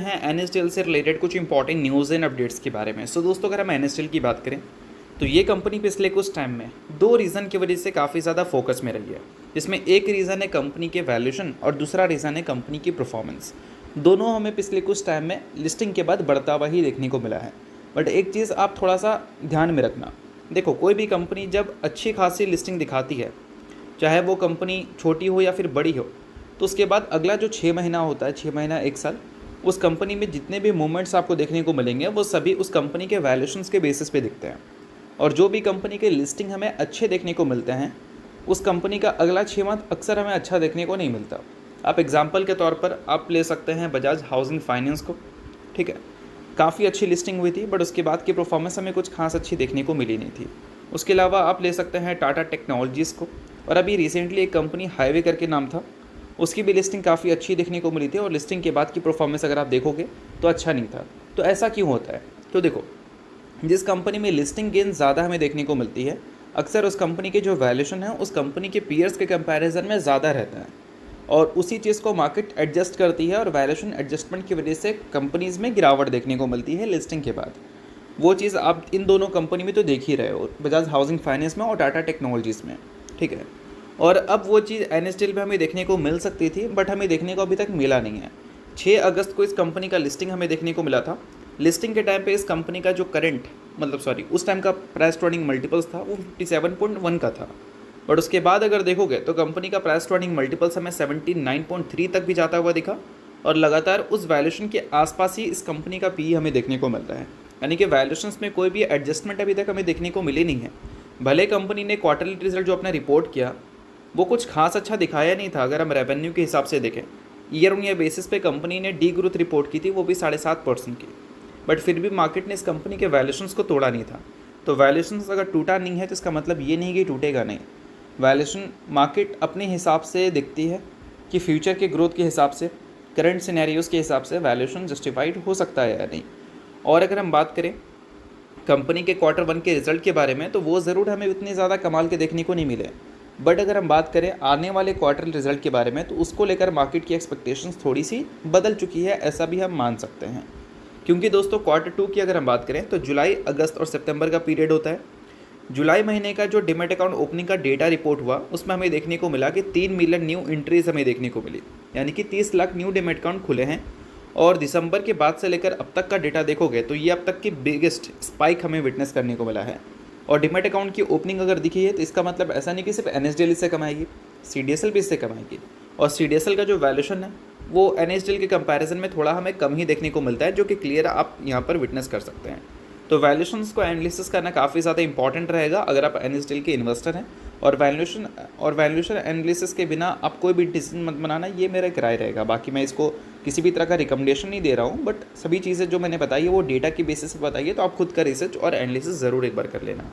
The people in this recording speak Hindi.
हैं एनएसडीएल से रिलेटेड कुछ इंपॉर्टेंट न्यूज़ एंड अपडेट्स के बारे में। दोस्तों अगर हम एनएसडीएल की बात करें तो ये कंपनी पिछले कुछ टाइम में दो रीज़न की वजह से काफ़ी ज़्यादा फोकस में रही है, जिसमें एक रीज़न है कंपनी के वैल्यूएशन और दूसरा रीज़न है कंपनी की परफॉर्मेंस। दोनों हमें पिछले कुछ टाइम में लिस्टिंग के बाद बढ़ता हुआ ही देखने को मिला है। बट एक चीज़ आप थोड़ा सा ध्यान में रखना, देखो कोई भी कंपनी जब अच्छी खासी लिस्टिंग दिखाती है, चाहे वो कंपनी छोटी हो या फिर बड़ी हो, तो उसके बाद अगला जो 6 महीना होता है, 6 महीना 1 साल, उस कंपनी में जितने भी मूवमेंट्स आपको देखने को मिलेंगे वो सभी उस कंपनी के वैल्यूएशंस के बेसिस पे दिखते हैं। और जो भी कंपनी के लिस्टिंग हमें अच्छे देखने को मिलते हैं, उस कंपनी का अगला 6 मंथ अक्सर हमें अच्छा देखने को नहीं मिलता। आप एग्जाम्पल के तौर पर आप ले सकते हैं बजाज हाउसिंग फाइनेंस को। ठीक है, काफ़ी अच्छी लिस्टिंग हुई थी, बट उसके बाद की परफॉर्मेंस हमें कुछ खास अच्छी देखने को मिली नहीं थी। उसके अलावा आप ले सकते हैं टाटा टेक्नोलॉजीज़ को, और अभी रिसेंटली एक कंपनी हाईवे करके नाम था, उसकी भी लिस्टिंग काफ़ी अच्छी देखने को मिली थी, और लिस्टिंग के बाद की परफॉर्मेंस अगर आप देखोगे तो अच्छा नहीं था। तो ऐसा क्यों होता है? तो देखो, जिस कंपनी में लिस्टिंग गेन ज़्यादा हमें देखने को मिलती है, अक्सर उस कंपनी के जो वैल्यूएशन है उस कंपनी के पीयर्स के कंपैरिजन में ज़्यादा रहता है, और उसी चीज़ को मार्केट एडजस्ट करती है, और वैल्यूएशन एडजस्टमेंट की वजह से कंपनीज़ में गिरावट देखने को मिलती है लिस्टिंग के बाद। वो चीज़ आप इन दोनों कंपनी में तो देख ही रहे हो, बजाज हाउसिंग फाइनेंस में और टाटा टेक्नोलॉजीज़ में। ठीक है, और अब वो चीज़ एनएसडीएल में हमें देखने को मिल सकती थी, बट हमें देखने को अभी तक मिला नहीं है। 6 अगस्त को इस कंपनी का लिस्टिंग हमें देखने को मिला था। लिस्टिंग के टाइम पे इस कंपनी का जो उस टाइम का प्राइस टू अर्निंग मल्टीपल्स था वो 57.1 का था। बट उसके बाद अगर देखोगे तो कंपनी का प्राइस टू अर्निंग मल्टीपल्स हमें 79.3 तक भी जाता हुआ दिखा, और लगातार उस वैल्यूएशन के आसपास ही इस कंपनी का पी हमें देखने को मिल रहा है। यानी कि वैल्यूएशंस में कोई भी एडजस्टमेंट अभी तक हमें देखने को मिली नहीं है। भले कंपनी ने क्वार्टरली रिजल्ट जो अपना रिपोर्ट किया वो कुछ खास अच्छा दिखाया नहीं था। अगर हम रेवेन्यू के हिसाब से देखें, ईयर ऑन ईयर बेसिस पे कंपनी ने डी ग्रोथ रिपोर्ट की थी, वो भी 7.5% की, बट फिर भी मार्केट ने इस कंपनी के वैल्यूएशंस को तोड़ा नहीं था। तो वैल्यूएशंस अगर टूटा नहीं है तो इसका मतलब ये नहीं कि टूटेगा नहीं। वैल्यूएशन मार्केट अपने हिसाब से दिखती है कि फ्यूचर के ग्रोथ के हिसाब से, करंट सिनेरियोज़ के हिसाब से वैल्यूएशन जस्टिफाइड हो सकता है या नहीं। और अगर हम बात करें कंपनी के Q1 के रिजल्ट के बारे में, तो वो ज़रूर हमें उतने ज़्यादा कमाल के देखने को नहीं मिले, बट अगर हम बात करें आने वाले क्वार्टर रिजल्ट के बारे में, तो उसको लेकर मार्केट की एक्सपेक्टेशंस थोड़ी सी बदल चुकी है, ऐसा भी हम मान सकते हैं। क्योंकि दोस्तों Q2 की अगर हम बात करें तो जुलाई, अगस्त और सितंबर का पीरियड होता है। जुलाई महीने का जो डिमेट अकाउंट ओपनिंग का डेटा रिपोर्ट हुआ, उसमें हमें देखने को मिला कि 3 मिलियन न्यू एंट्रीज हमें देखने को मिली, यानी कि 30 लाख न्यू डिमेट अकाउंट खुले हैं। और दिसंबर के बाद से लेकर अब तक का डेटा देखोगे तो ये अब तक की बिगेस्ट स्पाइक हमें विटनेस करने को मिला है। और डिमेट अकाउंट की ओपनिंग अगर दिखी है तो इसका मतलब ऐसा नहीं कि सिर्फ एनएसडीएल इससे कमाएगी, सीडीएसएल भी इससे कमाएगी। और सीडीएसएल का जो वैल्यूएशन है वो एनएसडीएल के कंपैरिजन में थोड़ा हमें कम ही देखने को मिलता है, जो कि क्लियर आप यहाँ पर विटनेस कर सकते हैं। तो वैल्यूएशंस को एनालिसिस करना काफ़ी ज़्यादा इंपॉर्टेंट रहेगा अगर आप एनएसडीएल के इन्वेस्टर हैं। और वैल्यूएशन एनालिसिस के बिना आप कोई भी डिसीजन मत बनाना, ये मेरा एक राय रहेगा। बाकी मैं इसको किसी भी तरह का रिकमेंडेशन नहीं दे रहा हूँ, बट सभी चीज़ें जो मैंने बताई है वो डेटा की बेसिस पे बताइए, तो आप खुद का रिसर्च और एनालिसिस ज़रूर एक बार कर लेना।